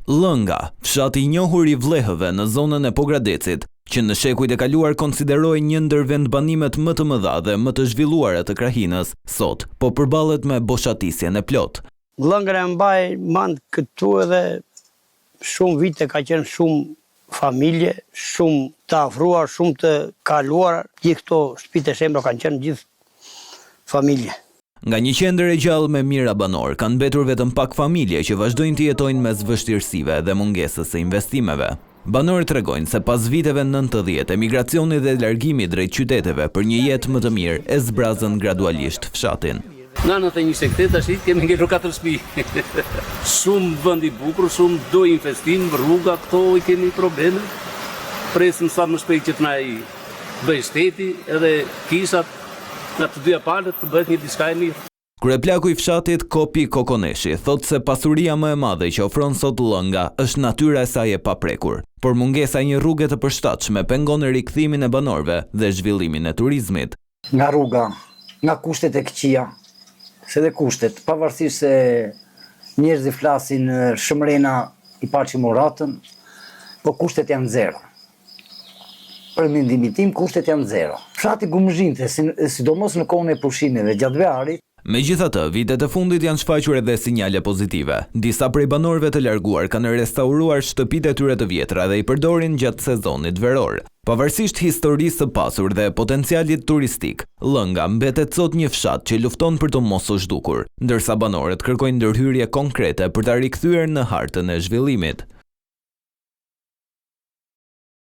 Lënga, fshati I njohur I vlehëve në zonën e Pogradecit, që në shekujt e kaluar konsideroi një ndër vendbanimet më të mëdha dhe më të zhvilluara të Krahinës, sot po përballet me boshatisjen e plot. Lëngrën e mbaj mand këtu edhe shumë vite ka qenë shumë familje, shumë të afruar, shumë të kaluar, gjithë këto shtëpitë e shembra kanë qenë gjithë familje. Nga një qendër e gjallë me mijëra banor, kanë mbetur vetëm pak familje që vazhdojnë të jetojnë mes vështirësive dhe mungesës së investimeve. Banorët tregojnë se pas viteve 90, emigracioni dhe largimi drejt qyteteve për një jetë më të mirë e zbrazën gradualisht fshatin. Në 98 tash kemi ngelur 4 shtëpi. Shumë vend I bukur, shumë do investim, rruga këto I kemi probleme. Presim sa më shpejt që të na I bëj shteti edhe kishat nga të dyja palët të bëhet një diçka e mirë. Kryeplaku I fshatit Kopi Kokoneshi thotë se pasuria më e madhe që ofron sot Lënga është natyra e saj e paprekur, por mungesa e një rruge të përshtatshme pengon rikthimin e banorëve dhe zhvillimin e turizmit. Nga rruga, nga kushtet e këqija, se dhe kushtet, pavarësisht se njerëzit flasin Shëmrena I paçi moratën, po kushtet janë zero. Për mendimin tim, kushtet janë zero. Fshati Gumzhinte, sidomos në kohën e pushimeve gjatë verit. Megjithatë, vitet e fundit janë shfaqur edhe sinjale pozitive. Disa prej banorëve të larguar kanë restauruar shtëpitë e tyre të vjetra dhe I përdorin gjatë sezonit veror. Pavarësisht historisë së pasur dhe potencialit turistik, Lënga mbetet sot një fshat që lufton për të mos u zhdukur, ndërsa banorët kërkojnë ndërhyrje konkrete për ta rikthyer në hartën e zhvillimit.